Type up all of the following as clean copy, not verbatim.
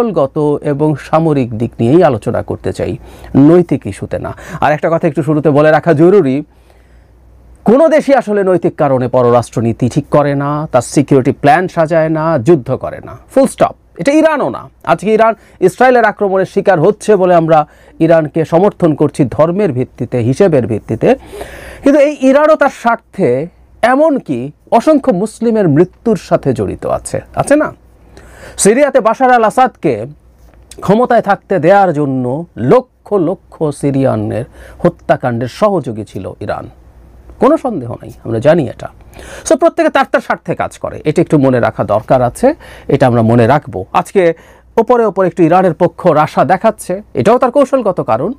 কৌশলগত এবং সামরিক দিক নিয়েই আলোচনা করতে চাই, নৈতিক ইস্যুতে না। আর একটা কথা একটু শুরুতে বলে রাখা জরুরি, কোনো দেশই আসলে নৈতিক কারণে পররাষ্ট্রনীতি ঠিক করে না, তার সিকিউরিটি প্ল্যান সাজায় না, যুদ্ধ করে না, ফুল স্টপ। এটা ইরানও না। আজকে ইরান ইসরায়েলের আক্রমণের শিকার হচ্ছে বলে আমরা ইরানকে সমর্থন করছি ধর্মের ভিত্তিতে, হিসেবের ভিত্তিতে, কিন্তু এই ইরানও তার স্বার্থে এমনকি অসংখ্য মুসলিমের মৃত্যুর সাথে জড়িত আছে না? সিরিয়াতে বাশার আল আসাদকে ক্ষমতায় থাকতে দেওয়ার জন্য লক্ষ লক্ষ সিরিয়ানের হত্যাকাণ্ডের সহযোগী ছিল ইরান, কোনো সন্দেহ নাই, আমরা জানি এটা। সো প্রত্যেকে তার তার স্বার্থে কাজ করে, এটা একটু মনে রাখা দরকার আছে, এটা আমরা মনে রাখবো। আজকে ওপরে ওপরে একটু ইরানের পক্ষ রাশা দেখাচ্ছে, এটাও তার কৌশলগত কারণ।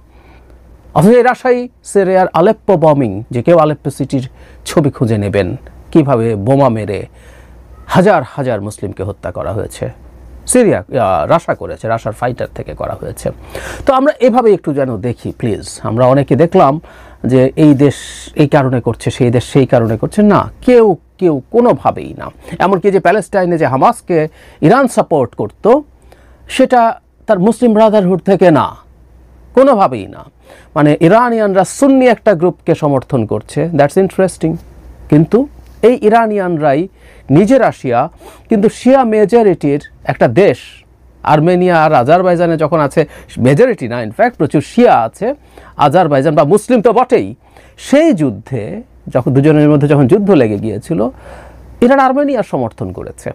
অথচ এই রাশাই সিরিয়ার আলেপ্পো বমিং, যে কেউ আলেপ্পো সিটির ছবি খুঁজে নেবেন, কিভাবে বোমা মেরে হাজার হাজার মুসলিমকে হত্যা করা হয়েছে, সিরিয়া রাশা করেছে, রাশার ফাইটার থেকে করা হয়েছে। তো আমরা এভাবে একটু যেন দেখি প্লিজ। আমরা অনেকে দেখলাম যে এই দেশ এই কারণে করছে, সেই দেশ সেই কারণে করছে, না, কেউ কেউ কোনোভাবেই না। এমনকি যে প্যালেস্টাইনে যে হামাসকে ইরান সাপোর্ট করত, সেটা তার মুসলিম ব্রাদারহুড থেকে না, কোনোভাবেই না। মানে ইরানিয়ানরা সুন্নি একটা গ্রুপকে সমর্থন করছে, দ্যাটস ইন্টারেস্টিং। কিন্তু এই ইরানিয়ানরাই নিজেরা শিয়া, কিন্তু শিয়া মেজরিটির একটা দেশ আর্মেনিয়া আর আজারবাইজানে যখন আছে, মেজরিটি না, ইনফ্যাক্ট প্রচুর শিয়া আছে, আজারবাইজান বা মুসলিম তো বটেই, সেই যুদ্ধে যখন দুজনের মধ্যে যখন যুদ্ধ লেগে গিয়েছিল, ইরান আর্মেনিয়ার সমর্থন করেছে।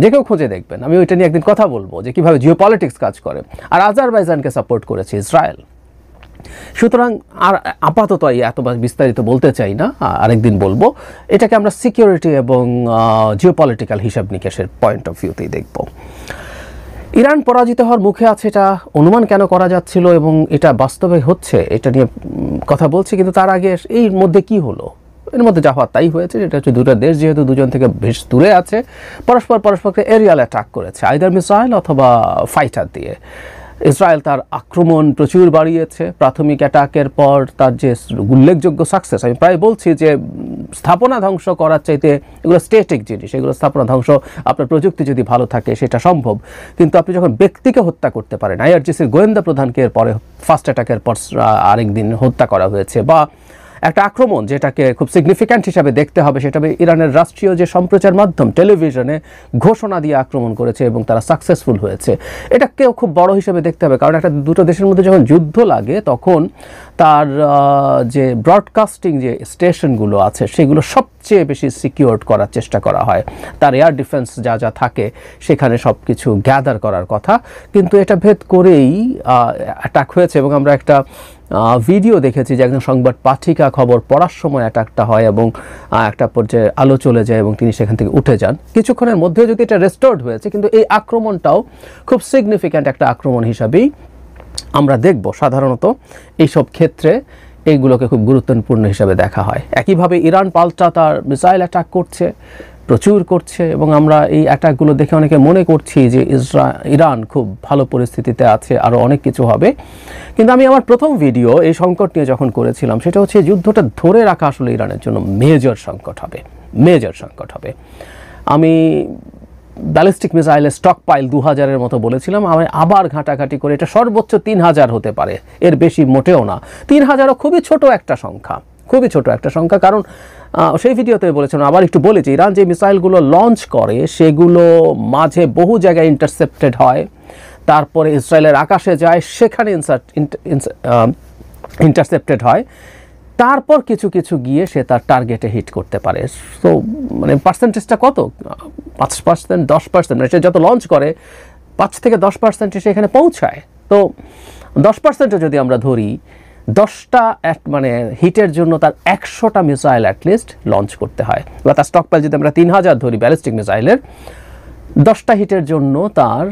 যে কেউ খুঁজে দেখবেন, আমি ওইটা নিয়ে একদিন কথা বলবো যে কীভাবে জিও পলিটিক্স কাজ করে। আর আজারবাইজানকে সাপোর্ট করেছে ইসরায়েল। সুতরাং আর আপাতত এত বিস্তারিত বলতে চাই না, আরেকদিন বলবো। এটাকে আমরা সিকিউরিটি এবং জিওপলিটিক্যাল হিসাব নিকেশের পয়েন্ট অফ ভিউতেই দেখব। ইরান পরাজিত হওয়ার মুখে আছে, এটা অনুমান কেন করা যাচ্ছিল এবং এটা বাস্তবে হচ্ছে, এটা নিয়ে কথা বলছি। কিন্তু তার আগে এই মধ্যে কি হলো, এর মধ্যে যা হওয়ার তাই হয়েছে। এটা হচ্ছে দুটো দেশ যেহেতু দুজন থেকে বেশ দূরে আছে, পরস্পরকে এরিয়াল অ্যাটাক করেছে, আইদার মিসাইল অথবা ফাইটার দিয়ে। ইসরায়েল তার আক্রমণ প্রচুর বাড়িয়েছে। প্রাথমিক অ্যাটাকের পর তার যে উল্লেখযোগ্য সাকসেস, আমি প্রায় বলছি যে স্থাপনা ধ্বংস করার চাইতে এগুলো স্ট্যাটিক জিনিস, এগুলো স্থাপনা ধ্বংস, আপনার প্রযুক্তি যদি ভালো থাকে সেটা সম্ভব। কিন্তু আপনি যখন ব্যক্তিকে হত্যা করতে পারেন, আইআরজিসির গোয়েন্দা প্রধানকে এর পরে ফার্স্ট অ্যাটাকের পর আরেকদিন হত্যা করা হয়েছে, বা একটা আক্রমণ যেটাকে খুব সিগনিফিক্যান্ট হিসাবে দেখতে হবে, সেটা ইরানের রাষ্ট্রীয় যে সম্প্রচার মাধ্যম টেলিভিশনে ঘোষণা দিয়ে আক্রমণ করেছে এবং তারা সাকসেসফুল হয়েছে, এটাকেও খুব বড় হিসাবে দেখতে হবে। কারণ একটা দুটো দেশের মধ্যে যখন যুদ্ধ লাগে, তখন তার যে ব্রডকাস্টিং যে স্টেশনগুলো আছে, সেগুলো সবচেয়ে বেশি সিকিউরড করার চেষ্টা করা হয়। তার এয়ার ডিফেন্স যা যা থাকে সেখানে সব কিছু গ্যাদার করার কথা, কিন্তু এটা ভেদ করেই অ্যাটাক হয়েছে। এবং আমরা একটা ভিডিও দেখেছি যে একজন সংবাদ পাঠিকা খবর পড়ার সময় অ্যাটাকটা হয় এবং একটা পর্যায়ে আলো চলে যায় এবং তিনি সেখান থেকে উঠে যান। কিছুক্ষণের মধ্যে যদি এটা রেস্টোর্ড হয়েছে, কিন্তু এই আক্রমণটাও খুব সিগনিফিক্যান্ট একটা আক্রমণ হিসাবেই আমরা দেখব। সাধারণত এইসব ক্ষেত্রে এইগুলোকে খুব গুরুত্বপূর্ণ হিসাবে দেখা হয়। একইভাবে ইরান পাল্টা তার মিসাইল অ্যাটাক করছে, প্রচুর করছে, এবং আমরা এই অ্যাটাকগুলো দেখে অনেকে মনে করছি যে ইরান খুব ভালো পরিস্থিতিতে আছে, আরও অনেক কিছু হবে। কিন্তু আমি আমার প্রথম ভিডিও এই সংকট নিয়ে যখন করেছিলাম, সেটা হচ্ছে যুদ্ধটা ধরে রাখা আসলে ইরানের জন্য মেজর সংকট হবে। আমি ব্যালিস্টিক মিসাইলের স্টক পাইল 2000-এর মতো বলেছিলাম। আমি আবার ঘাটাঘাটি করে এটা সর্বোচ্চ 3000 হতে পারে, এর বেশি মোটেও না। 3000ও খুবই ছোট একটা সংখ্যা, কারণ সেই ভিডিওতে বলেছিলাম, আবার একটু বলেছি, ইরান যে মিসাইলগুলো লঞ্চ করে সেগুলো মাঝে বহু জায়গায় ইন্টারসেপ্টেড হয়, তারপরে ইসরায়েলের আকাশে যায়, সেখানে ইন্টারসেপ্টেড হয়, তারপর কিছু কিছু গিয়ে সে তার টার্গেটে হিট করতে পারে। তো মানে পার্সেন্টেজটা কত, 5%, 10%, মানে সে যত লঞ্চ করে 5 থেকে 10% সেখানে পৌঁছায়। তো 10% যদি আমরা ধরি, 10টা মানে হিটের জন্য তার 100টা মিসাইল অ্যাটলিস্ট লঞ্চ করতে হয়। বা তার স্টক পাইল যদি আমরা 3000 ধরি ব্যালিস্টিক মিসাইলের, 10টা হিটের জন্য তার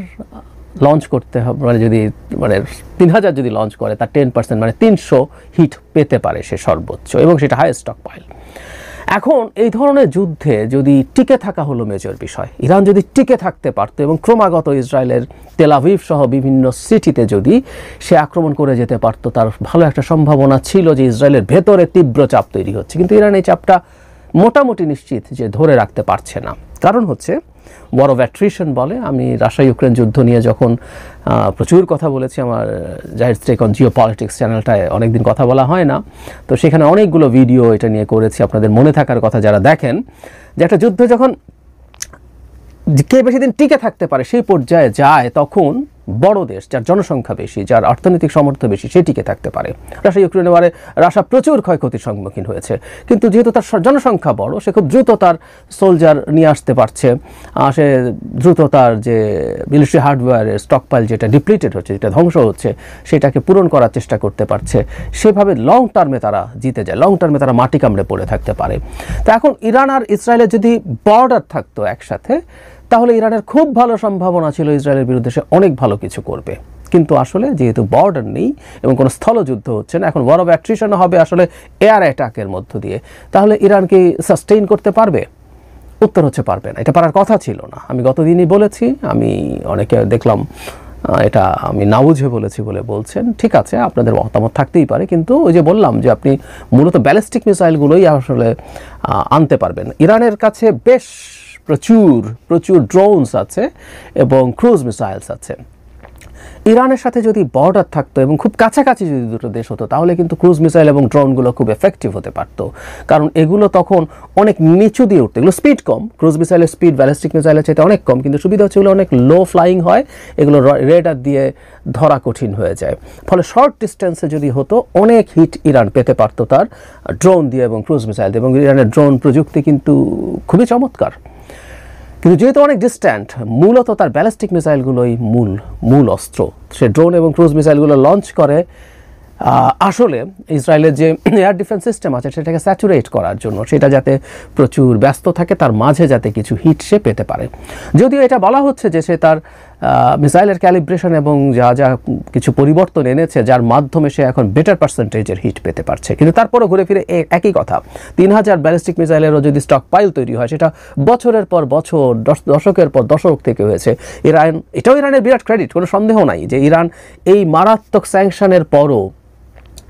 লঞ্চ করতে হবে, মানে 3000 যদি লঞ্চ করে, তার 10% মানে 300 হিট পেতে পারে সে সর্বোচ্চ, এবং সেটা হাই স্টক পাইল। এখন এই ধরনের যুদ্ধে যদি টিকে থাকা হলো মেজর বিষয়। ইরান যদি টিকে থাকতে পারতো এবং ক্রমাগত ইসরায়েলের তেল আভিভ সহ বিভিন্ন সিটিতে যদি সে আক্রমণ করে যেতে পারতো, তার ভালো একটা সম্ভাবনা ছিল যে ইসরায়েলের ভেতরে তীব্র চাপ তৈরি হচ্ছে। কিন্তু ইরান এই চাপটা মোটামুটি নিশ্চিত যে ধরে রাখতে পারছে না। কারণ হচ্ছে ওয়ার অফ অ্যাট্রিশন বলে। আমি রাশিয়া ইউক্রেন যুদ্ধ নিয়ে যখন প্রচুর কথা বলেছি, আমার জাহির স্টেক অন জিও পলিটিক্স চ্যানেলটায় অনেকদিন কথা বলা হয় না, তো সেখানে অনেকগুলো ভিডিও এটা নিয়ে করেছি। আপনাদের মনে থাকার কথা যারা দেখেন, যে একটা যুদ্ধ যখন কে বেশি দিন টিকে থাকতে পারে সেই পর্যায়ে যায়, তখন বড় দেশ, যার জনসংখ্যা বেশি, যার অর্থনৈতিক সামর্থ্য বেশি, সে টিকে থাকতে পারে। রাশিয়া ইউক্রেনে রাশিয়া প্রচুর ক্ষয়ক্ষতির সম্মুখীন হয়েছে, কিন্তু যেহেতু তার জনসংখ্যা বড়, সে খুব দ্রুত তার সোলজার নিয়ে আসতে পারছে, সে দ্রুত তার যে মিলিটারি হার্ডওয়্যারের স্টকপাইল যেটা ডিপ্লিটেড হচ্ছে, যেটা ধ্বংস হচ্ছে, সেটাকে পূরণ করার চেষ্টা করতে পারছে। সেভাবে লং টার্মে তারা জিতে যায়, লং টার্মে তারা মাটি কামড়ে পড়ে থাকতে পারে। তো এখন ইরান আর ইসরায়েলের যদি বর্ডার থাকতো একসাথে, তাহলে ইরানের খুব ভালো সম্ভাবনা ছিল ইসরায়েলের বিরুদ্ধে সে অনেক ভালো কিছু করবে। কিন্তু আসলে যেহেতু বর্ডার নেই এবং কোনো স্থলযুদ্ধ হচ্ছে না, এখন ওয়ার অফ অ্যাট্রিশন হবে আসলে এয়ার অ্যাটাকের মধ্য দিয়ে, তাহলে ইরান কি সাস্টেইন করতে পারবে? উত্তর হচ্ছে পারবে না। এটা পারার কথা ছিল না। আমি গতদিনই বলেছি, আমি অনেকে দেখলাম এটা আমি না বুঝে বলেছি বলে বলছেন। ঠিক আছে, আপনাদের মতামত থাকতেই পারে, কিন্তু ওই যে বললাম যে আপনি মূলত ব্যালিস্টিক মিসাইলগুলোই আসলে আনতে পারবেন। ইরানের কাছে বেশ প্রচুর ড্রোনস আছে এবং ক্রুজ মিসাইলস আছে। ইরানের সাথে যদি বর্ডার থাকতো এবং খুব কাছাকাছি যদি দুটো দেশ হতো, তাহলে কিন্তু ক্রুজ মিসাইল এবং ড্রোনগুলো খুব এফেক্টিভ হতে পারত, কারণ এগুলো তখন অনেক নিচু দিয়ে উঠতো। এগুলো স্পিড কম, ক্রুজ মিসাইলের স্পিড ব্যালিস্টিক মিসাইলের চাইতে অনেক কম, কিন্তু সুবিধা হচ্ছে এগুলো অনেক লো ফ্লাইং হয়, এগুলো রেডার দিয়ে ধরা কঠিন হয়ে যায়। ফলে শর্ট ডিস্টেন্সে যদি হতো, অনেক হিট ইরান পেতে পারতো তার ড্রোন দিয়ে এবং ক্রুজ মিসাইল দিয়ে। এবং ইরানের ড্রোন প্রযুক্তি কিন্তু খুবই চমৎকার। কিন্তু যেহেতু অনেক ডিস্ট্যান্ট, মূলত তার ব্যালিস্টিক মিসাইলগুলোই মূল অস্ত্র। সে ড্রোন এবং ক্রুজ মিসাইলগুলো লঞ্চ করে আসলে ইসরায়েলের যে এয়ার ডিফেন্স সিস্টেম আছে সেটাকে স্যাচুরেট করার জন্য, সেটা যাতে প্রচুর ব্যস্ত থাকে, তার মাঝে যাতে কিছু হিট সে পেতে পারে। যদিও এটা বলা হচ্ছে যে সে তার মিসাইলের ক্যালিব্রেশন এবং যা কিছু পরিবর্তন এনেছে, যার মাধ্যমে সে এখন বেটার পার্সেন্টেজের হিট পেতে পারছে, কিন্তু তারপরও ঘুরে ফিরে একই কথা। 3000 ব্যালিস্টিক মিসাইলেরও যদি স্টক পাইল তৈরি হয়, সেটা বছরের পর বছর, দশকের পর দশক থেকে হয়েছে। এটাও ইরানের বিরাট ক্রেডিট, কোনো সন্দেহ নাই যে ইরান এই মারাত্মক স্যাংশনের পরও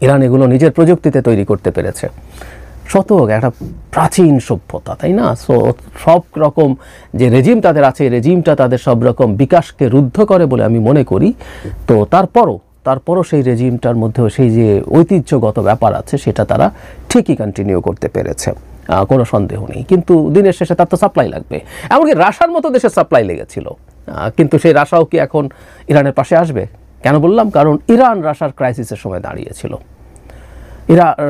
ইরান এগুলো নিজের প্রযুক্তিতে তৈরি করতে পেরেছে। শতক একটা প্রাচীন সভ্যতা, তাই না? সব রকম যে রেজিম তাদের আছে, রেজিমটা তাদের সব রকম বিকাশকে রুদ্ধ করে বলে আমি মনে করি। তো তারপরও সেই রেজিমটার মধ্যেও সেই যে ঐতিহ্যগত ব্যাপার আছে, সেটা তারা ঠিকই কন্টিনিউ করতে পেরেছে, কোনো সন্দেহ নেই। কিন্তু দিনের শেষে তার তো সাপ্লাই লাগবে। এমনকি রাশিয়ার মতো দেশের সাপ্লাই লেগেছিল, কিন্তু সেই রাশিয়াও কি এখন ইরানের পাশে আসবে? কেন বললাম? কারণ ইরান রাশিয়ার ক্রাইসিসের সময় দাঁড়িয়েছিল।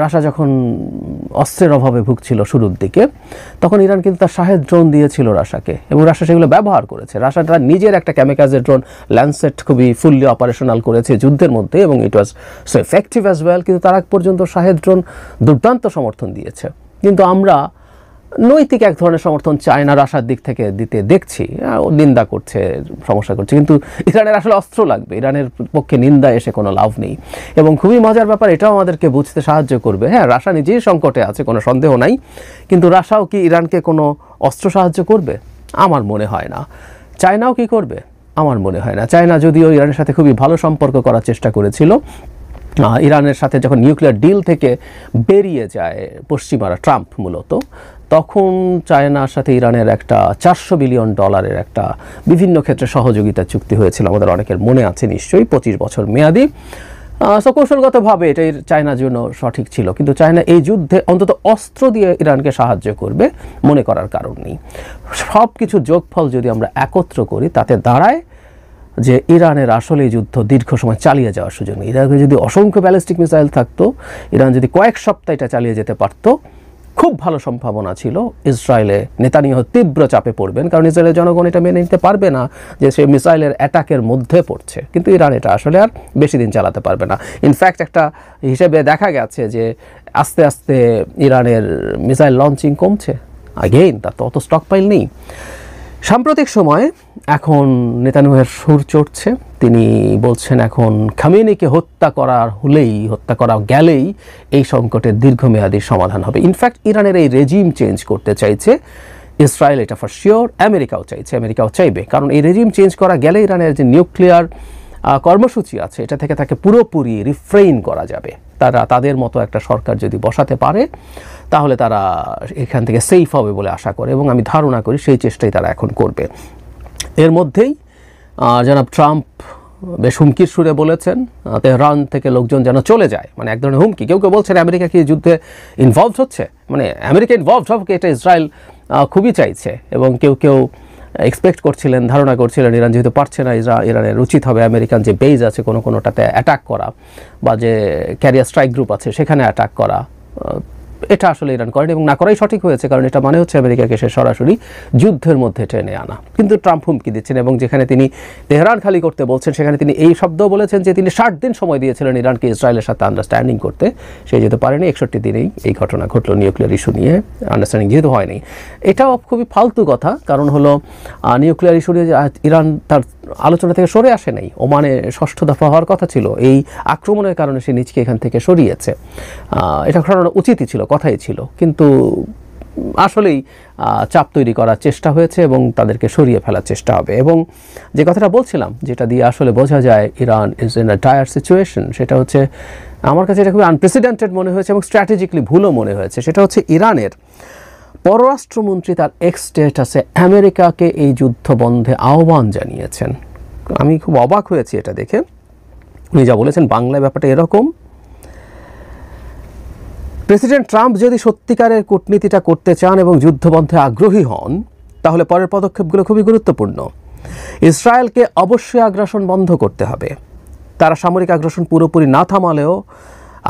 রাশিয়া যখন অস্ত্রের অভাবে ভুগছিল শুরুর দিকে, তখন ইরান কিন্তু তার শাহেদ ড্রোন দিয়েছিল রাশিয়াকে, এবং রাশিয়া সেগুলো ব্যবহার করেছে। রাশিয়া তার নিজের একটা ক্যামিকাজের ড্রোন ল্যান্ডসেট খুবই ফুললি অপারেশনাল করেছে যুদ্ধের মধ্যে, এবং it was so effective as well. কিন্তু তার আগ পর্যন্ত শাহেদ ড্রোন দুর্দান্ত সমর্থন দিয়েছে। কিন্তু আমরা নৈতিক এক ধরনের সমর্থন চায়না রাশিয়ার দিক থেকে দিতে দেখছি, নিন্দা করছে, সমস্যা করছে, কিন্তু ইরানের আসলে অস্ত্র লাগবে। ইরানের পক্ষে নিন্দা এসে কোনো লাভ নেই। এবং খুবই মজার ব্যাপার, এটাও আমাদেরকে বুঝতে সাহায্য করবে। হ্যাঁ, রাশিয়া নিজেই সংকটে আছে, কোনো সন্দেহ নাই, কিন্তু রাশিয়াও কি ইরানকে কোনো অস্ত্র সাহায্য করবে? আমার মনে হয় না। চায়নাও কি করবে? আমার মনে হয় না। চায়না যদিও ইরানের সাথে খুবই ভালো সম্পর্ক করার চেষ্টা করেছিল, ইরানের সাথে যখন নিউক্লিয়ার ডিল থেকে বেরিয়ে যায় পশ্চিমারা, ট্রাম্প মূলত, তখন চায়নার সাথে ইরানের একটা $400 বিলিয়ন একটা বিভিন্ন ক্ষেত্রে সহযোগিতা চুক্তি হয়েছিল, আমাদের অনেকের মনে আছে নিশ্চয়ই, 25 বছর মেয়াদি। কৌশলগতভাবে এটাই চায়নার জন্য সঠিক ছিল। কিন্তু চায়না এই যুদ্ধে অন্তত অস্ত্র দিয়ে ইরানকে সাহায্য করবে মনে করার কারণ নেই। সব কিছুর যোগফল যদি আমরা একত্র করি, তাতে দাঁড়ায় যে ইরানের আসলে যুদ্ধ দীর্ঘ সময় চালিয়ে যাওয়ার সুযোগ নেই। ইরানে যদি অসংখ্য ব্যালিস্টিক মিসাইল থাকতো, ইরান যদি কয়েক সপ্তাহ এটা চালিয়ে যেতে পারতো, খুব ভালো সম্ভাবনা ছিল ইসরায়েলে নেতানিয়াহু তীব্র চাপে পড়বেন, কারণ ইসরায়েলের জনগণ এটা মেনে নিতে পারবে না যে সে মিসাইলের অ্যাটাকের মধ্যে পড়ছে। কিন্তু ইরান এটা আসলে আর বেশি দিন চালাতে পারবে না। ইনফ্যাক্ট একটা হিসেবে দেখা গেছে যে আস্তে আস্তে ইরানের মিসাইল লঞ্চিং কমছে। আগেইন তার তো অত স্টকপাইল নেই। সাম্প্রতিক সময়ে এখন নেতানিয়াহুর সুর চড়ছে। তিনি বলছেন এখন খামেনিকে হত্যা করা গেলেই এই সংকটের দীর্ঘমেয়াদী সমাধান হবে। ইনফ্যাক্ট ইরানের এই রেজিম চেঞ্জ করতে চাইছে ইসরায়েল, এটা ফর শিওর। আমেরিকাও চাইবে, কারণ এই রেজিম চেঞ্জ করা গেলে ইরানের যে নিউক্লিয়ার কর্মসূচি আছে এটা থেকে তাকে পুরোপুরি রিফ্রেইন করা যাবে। তারা তাদের মতো একটা সরকার যদি বসাতে পারে তাহলে তারা এখান থেকে সেফ হবে বলে আশা করে, এবং আমি ধারণা করি সেই চেষ্টাই তারা এখন করবে। এর মধ্যেই জনাব ট্রাম্প বেশ হুমকির সুরে বলেছেন তেহরান থেকে লোকজন যেন চলে যায়, মানে এক ধরনের হুমকি। কেউ কেউ বলছেন আমেরিকা কি যুদ্ধে ইনভলভড হচ্ছে, মানে আমেরিকা ইনভলভড হবে এটা ইসরায়েল খুবই চাইছে, এবং কেউ কেউ এক্সপেক্ট করছিলেন, ধারণা করছিলেন ইরান যেহেতু পারছে না, ইরানের উচিত হবে আমেরিকান যে বেজ আছে কোনোটাতে অ্যাটাক করা বা যে ক্যারিয়ার স্ট্রাইক গ্রুপ আছে সেখানে অ্যাটাক করা। এটা আসলে ইরান করেন এবং না করাই সঠিক হয়েছে, কারণ এটা মানে হচ্ছে আমেরিকাকে সে সরাসরি যুদ্ধের মধ্যে টেনে আনা। কিন্তু ট্রাম্প হুমকি দিচ্ছেন, এবং যেখানে তিনি তেহরান খালি করতে বলছেন সেখানে তিনি এই শব্দও বলেছেন যে তিনি 60 দিন সময় দিয়েছিলেন ইরানকে ইসরায়েলের সাথে আন্ডারস্ট্যান্ডিং করতে, সে যেতে পারেনি। 61 দিনেই এই ঘটনা ঘটলো, নিউক্লিয়ার ইস্যু নিয়ে আন্ডারস্ট্যান্ডিং যেহেতু হয়নি। এটাও খুবই ফালতু কথা, কারণ হলো নিউক্লিয়ার ইস্যু নিয়ে ইরান তার আলোচনা থেকে সরে আসে নাই। ওমানে 6ষ্ঠ দফা হওয়ার কথা ছিল, এই আক্রমণের কারণে সে নিজকে এখান থেকে সরিয়েছে। এটা ঘটানো উচিতই ছিল, কথাই ছিল, কিন্তু আসলেই চাপ তৈরি করার চেষ্টা হয়েছে এবং তাদেরকে সরিয়ে ফেলার চেষ্টা হবে। এবং যে কথাটা বলছিলাম, যেটা দিয়ে আসলে বোঝা যায় Iran is in a dire situation, সেটা হচ্ছে আমার কাছে এটা খুবই আনপ্রেসিডেন্টেড মনে হয়েছে এবং স্ট্র্যাটেজিক্যালি ভুলও মনে হয়েছে। সেটা হচ্ছে ইরানের পররাষ্ট্রমন্ত্রী তার এক্স স্ট্যাটাসে আমেরিকাকে এই যুদ্ধ বন্ধে আহ্বান জানিয়েছেন। আমি খুব অবাক হয়েছি এটা দেখে। উনি যা বলেছেন বাংলায় ব্যাপারটা এরকম: প্রেসিডেন্ট ট্রাম্প যদি সত্যিকারের কূটনীতিটা করতে চান এবং যুদ্ধবন্ধে আগ্রহী হন তাহলে পরের পদক্ষেপগুলো খুবই গুরুত্বপূর্ণ। ইসরায়েলকে অবশ্যই আগ্রাসন বন্ধ করতে হবে। তারা সামরিক আগ্রাসন পুরোপুরি না থামালেও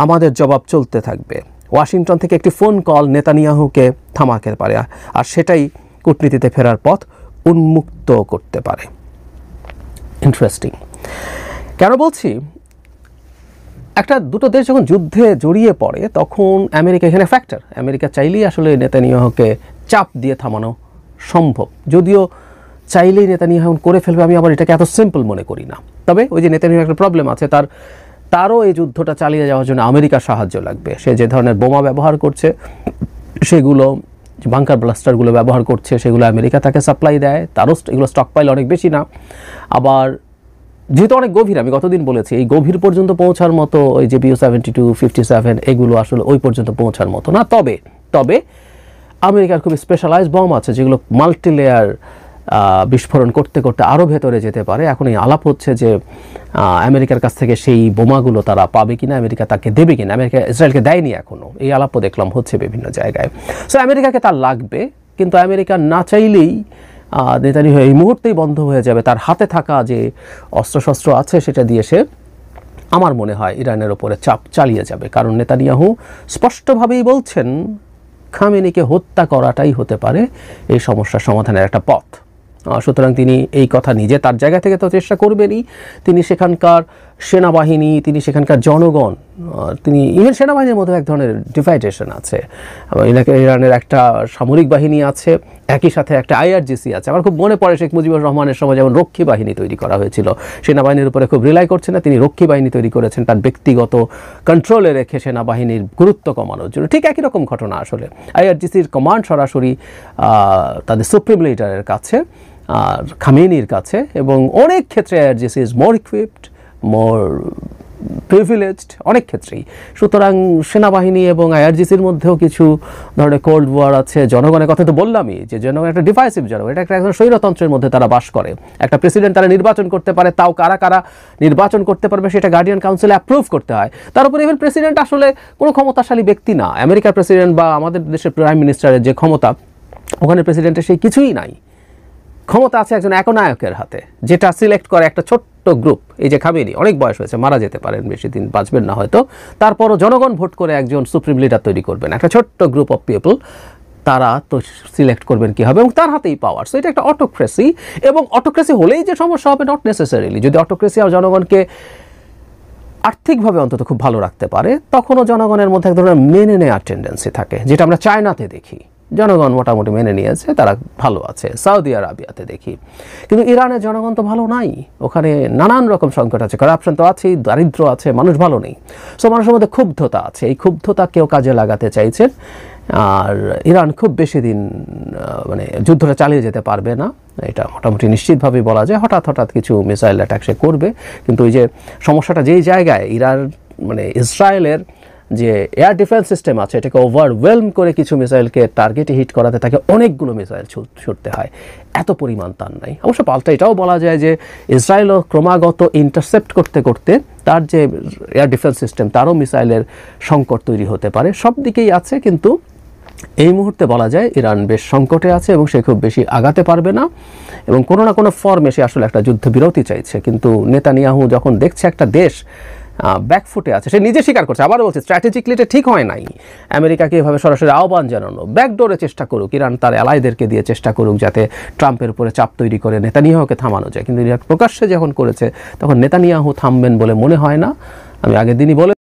আমাদের জবাব চলতে থাকবে। ওয়াশিংটন থেকে একটি ফোন কল নেতানিয়াহুকে থামাতে পারে, আর সেটাই কূটনীতিতে ফেরার পথ উন্মুক্ত করতে পারে। ইন্টারেস্টিং। কেন বলছি? দুটো দেশ যখন যুদ্ধে জড়িয়ে পড়ে তখন আমেরিকা এখানে ফ্যাক্টর। আমেরিকা চাইলেই আসলে নেতানিয়াহুকে চাপ দিয়ে থামানো সম্ভব, যদিও চাইলেই নেতানিয়াহু করে ফেলবে আমি আবার এটাকে এত সিম্পল মনে করি না। তবে ওই যে নেতানিয়াহু একটা প্রবলেম আছে, তারও এই যুদ্ধটা চালিয়ে যাওয়ার জন্য আমেরিকার সাহায্য লাগবে। সে যে ধরনের বোমা ব্যবহার করছে সেগুলো, বাংকার ব্লাস্টারগুলো ব্যবহার করছে, সেগুলো আমেরিকা তাকে সাপ্লাই দেয়। তারও এগুলো স্টক পাইল অনেক বেশি না, আবার যেহেতু অনেক গভীর, আমি গতদিন বলেছি এই গভীর পর্যন্ত পৌঁছার মতো ওই যে BU-72, 57 এগুলো আসলে ওই পর্যন্ত পৌঁছার মতো না। তবে আমেরিকার খুব স্পেশালাইজড বম আছে যেগুলো মাল্টি লেয়ার বিস্ফোরণ করতে করতে আরও ভেতরে যেতে পারে। এখন এই আলাপ হচ্ছে যে আমেরিকার কাছ থেকে সেই বোমাগুলো তারা পাবে কিনা, আমেরিকা তাকে দেবে কিনা। আমেরিকা ইসরায়েলকে দেয়নি এখনও, এই আলাপও দেখলাম হচ্ছে বিভিন্ন জায়গায়। সো আমেরিকাকে তার লাগবে, কিন্তু আমেরিকা না চাইলেই নেতানিয়াহু এই মুহূর্তেই বন্ধ হয়ে যাবে। তার হাতে থাকা যে অস্ত্রশস্ত্র আছে সেটা দিয়ে সে, আমার মনে হয়, ইরানের ওপরে চাপ চালিয়ে যাবে। কারণ নেতানিয়াহু স্পষ্টভাবেই বলছেন খামেনিকে হত্যা করাটাই হতে পারে এই সমস্যার সমাধানের একটা পথ। সুতরাং তিনি এই কথা নিজে তার জায়গা থেকে তো চেষ্টা করবেনই, তিনি সেখানকার সেনাবাহিনী, তিনি সেখানকার জনগণ, তিনি ইভেন সেনাবাহিনীর মধ্যে এক ধরনের ডিভাইডেশন আছে। ইরানের একটা সামরিক বাহিনী আছে, একই সাথে একটা IRGC আছে। আমার খুব মনে পড়ে শেখ মুজিবুর রহমানের সময় যেমন রক্ষী বাহিনী তৈরি করা হয়েছিল, সেনাবাহিনীর উপরে খুব রিলাই করছে না, তিনি রক্ষী বাহিনী তৈরি করেছেন তার ব্যক্তিগত কন্ট্রোলে রেখে সেনাবাহিনীর গুরুত্ব কমানোর জন্য। ঠিক একই রকম ঘটনা আসলে। IRGCর কমান্ড সরাসরি তাদের সুপ্রিম লিডারের কাছে, খামেনির কাছে, এবং অনেক ক্ষেত্রে IRGC is more equipped, more privileged অনেক ক্ষেত্রেই। সুতরাং সেনাবাহিনী এবং IRGCর মধ্যেও কিছু ধরনের কোল্ড ওয়ার আছে। জনগণের কথা তো বললামই যে জনগণ একটা ডিভাইসিভ জনগণ, এটা একটা স্বৈরতন্ত্রের মধ্যে তারা বাস করে। একটা প্রেসিডেন্ট তারা নির্বাচন করতে পারে, তাও কারা কারা নির্বাচন করতে পারবে সেটা গার্ডিয়ান কাউন্সিলে অ্যাপ্রুভ করতে হয়। তার উপরে ইভেন প্রেসিডেন্ট আসলে কোনো ক্ষমতাশালী ব্যক্তি না। আমেরিকার প্রেসিডেন্ট বা আমাদের দেশের প্রাইম মিনিস্টারের যে ক্ষমতা, ওখানে প্রেসিডেন্টের সেই কিছুই নাই। ক্ষমতা আছে একজন একনায়কের হাতে, যেটা সিলেক্ট করে একটা ছোট্ট গ্রুপ। এই যে খামেনি অনেক বয়স হয়েছে, মারা যেতে পারেন, বেশি দিন বাঁচবেন না হয়তো, তারপরও জনগণ ভোট করে একজন সুপ্রিম লিডার তৈরি করবেন, একটা ছোট্ট গ্রুপ অফ পিপল, তারা তো সিলেক্ট করবেন কী হবে, এবং তার হাতেই পাওয়ার। সো এটা একটা অটোক্রেসি, এবং অটোক্রেসি হলেই যে সমস্যা হবে নট নেসেসারিলি। যদি অটোক্রেসি আর জনগণকে আর্থিকভাবে অন্তত খুব ভালো রাখতে পারে, তখনও জনগণের মধ্যে এক ধরনের মেনে নেওয়ার টেন্ডেন্সি থাকে, যেটা আমরা চায়নাতে দেখি। জনগণ মোটামুটি মেনে নিয়েছে, তারা ভালো আছে। সৌদি আরবিয়াতে দেখি, কিন্তু ইরানের জনগণ তো ভালো নাই। ওখানে নানান রকম সংকট আছে, করাপশন তো আছেই, দারিদ্র্য আছে, মানুষ ভালো নেই। সো মানুষের মধ্যে ক্ষুব্ধতা আছে। এই ক্ষুব্ধতা কেউ কাজে লাগাতে চাইছেন আর ইরান খুব বেশি দিন মানে যুদ্ধটা চালিয়ে যেতে পারবে না, এটা মোটামুটি নিশ্চিতভাবেই বলা যায়। হঠাৎ হঠাৎ কিছু মিসাইল অ্যাটাক সে করবে, কিন্তু ওই যে সমস্যাটা যেই জায়গায় ইরান মানে ইসরায়েলের যে এয়ার ডিফেন্স সিস্টেম আছে এটাকে ওভারওয়েলম করে কিছু মিসাইলকে টার্গেটে হিট করাতে তাকে অনেকগুলো মিসাইল ছুটতে হয়, এত পরিমাণ তার নাই। অবশ্য পাল্টা এটাও বলা যায় যে ইসরায়েলও ক্রমাগত ইন্টারসেপ্ট করতে করতে তার যে এয়ার ডিফেন্স সিস্টেম তারও মিসাইলের সংকট তৈরি হতে পারে। সব দিকেই আছে, কিন্তু এই মুহূর্তে বলা যায় ইরান বেশ সংকটে আছে এবং সে খুব বেশি আগাতে পারবে না এবং কোনো না কোনো ফর্মে সে আসলে একটা যুদ্ধবিরতি চাইছে। কিন্তু নেতানিয়াহু যখন দেখছে একটা দেশ ব্যাকফুটে আছে, সে নিজে স্বীকার করছে, আবার বলছে স্ট্র্যাটেজিকলি এটা ঠিক হয় নাই, আমেরিকাকে এভাবে সরাসরি আহ্বান জানানো, ব্যাকডোরে চেষ্টা করুক, ইরান তার অ্যালাইদেরকে দিয়ে চেষ্টা করুক যাতে ট্রাম্পের উপরে চাপ তৈরি করে নেতানিয়াহুকে থামানো যায়। কিন্তু ইরান প্রকাশ্যে যখন করেছে তখন নেতানিয়াহু থামবেন বলে মনে হয় না। আমি আগের দিনই বলে